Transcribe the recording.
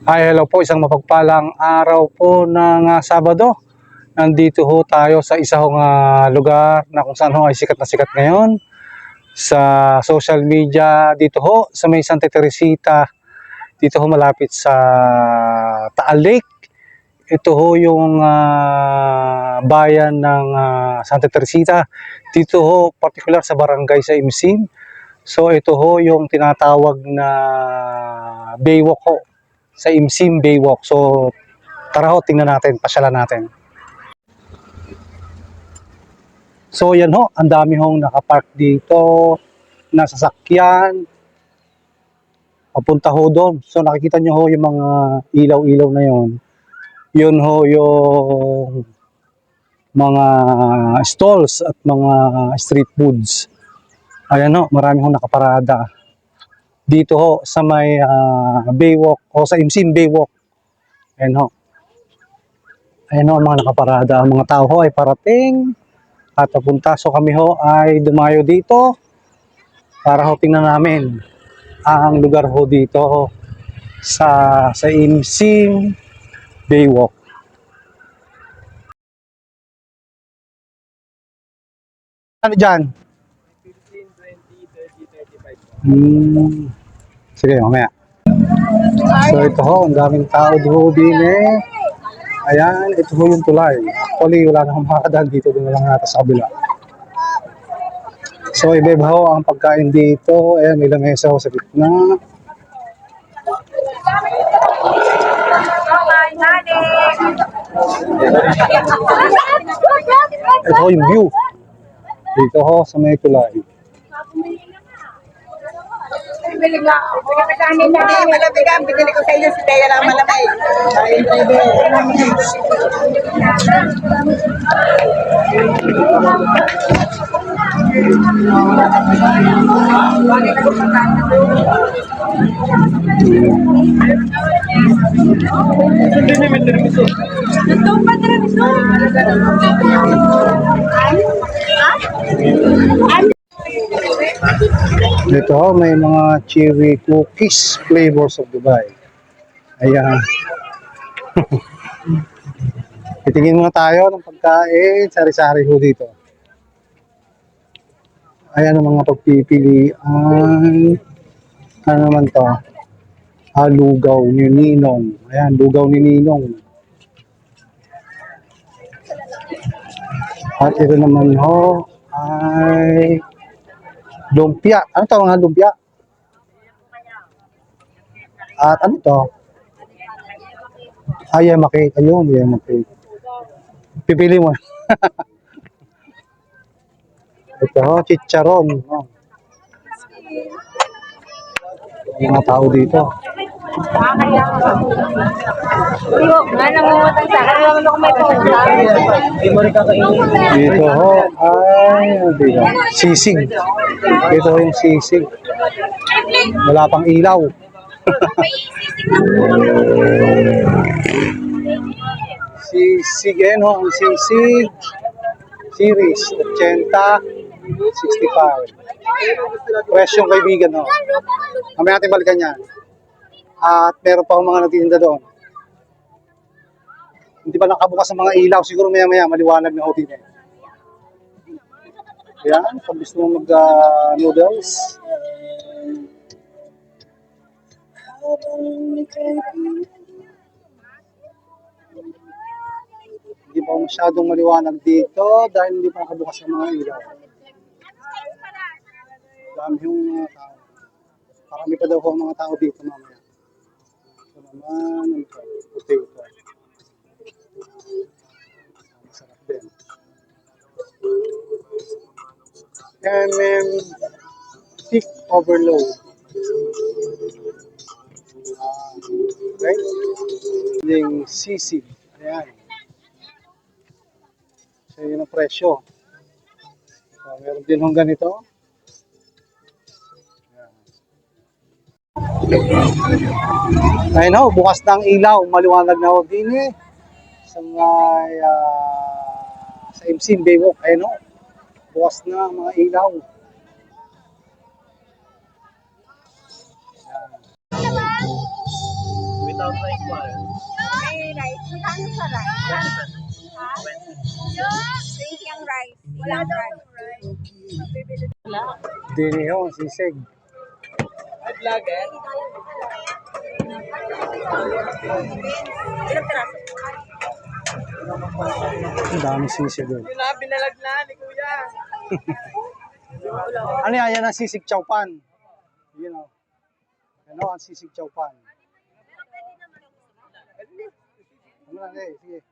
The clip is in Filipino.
Hello po, isang mapagpalang araw po ng Sabado. Nandito ho tayo sa isang lugar na kung saan ho ay sikat na sikat ngayon sa social media. Dito ho sa may Santa Teresita, dito ho malapit sa Taal Lake. Ito ho yung bayan ng Santa Teresita. Dito ho particular sa barangay sa Imsim. So ito ho yung tinatawag na Baywalk ho, sa Imsim Baywalk. So tara ho, tingnan natin, pasyalan natin. So yan ho, ang dami hong nakapark dito na sasakyan. Papunta ho doon. So nakikita nyo ho yung mga ilaw-ilaw na yon. Yun ho yung mga stalls at mga street foods. Ayan ho, marami hong nakaparada. Dito ho sa may Baywalk o sa Imsim Baywalk. Ayan ho. Ayan ho ang mga nakaparada. Ang mga tao ho ay parating at papunta. So kami ho ay dumayo dito para ho tingnan namin ang lugar ho dito sa Imsim Baywalk. Ano dyan? 15, 20, 30, 35. Sige, mamaya. So ito ho, ang daming tao ho din eh. Ayan, ito ho yung tulay. Actually, wala na akong makakadaan dito. Doon na lang natin sa kabila. So iba-iba ho ang pagkain dito. Ayan, may lamesa ho sa gitna. Ito ho yung view. Dito ho sa may tulay. Bili nga. Malabigan, binili ko sa iyo si Dea lang malamay. Dito ho, may mga cherry cookies, flavors of Dubai. Ayan. Titingin muna tayo ng pagkain, sari-sari ho dito. Ayan ang mga pagpipilian. Ano naman to? Lugaw ni Ninong. Ayan, lugaw ni Ninong. At ito naman ho ay lumpia. Ano to mga lumpia? At ano to? Yema cake. Ayun, yema cake. Pipili mo. Ito ho, chicharon. Oh. Mga tao dito. Dito ho ay sisig. Dito ho yung sisig. Wala pang ilaw. Sisig yan ho, ang sisig. Series 80, 65. Presyong kaibigan ho. Mamaya natin balikan yan. At meron pa akong mga nagtitinda doon. Hindi pa nakabukas ang mga ilaw. Siguro maya-maya maliwanag na hotel eh. Ayan, kung gusto mo mag-noodles. Hindi pa masyadong maliwanag dito dahil hindi pa nakabukas ang mga ilaw. Dami yung mga tao. Parami pa daw ang mga tao dito mamaya. Ito naman, ano ito? Potato. Masarap din. Thick overload. Okay? Yung sisig. Ayan. So, yun ang presyo. So, meron din hong ganito. Ayun ho, bukas na ang ilaw. Maliwanag na ho din eh. Sa Imsim Baywalk. Ayun ho. Bukas na ang mga ilaw. Without rice. sa rice? Ha? Sweet yung rice. Walang rice. Dini ho, sisig. Ilang piraso? Ang dami sisig doon. Yun na, binalag na ni Kuya. Ano yan? Yan ang sisig chowpan. Yun o. Ano ang sisig chowpan? Ano lang eh, sige.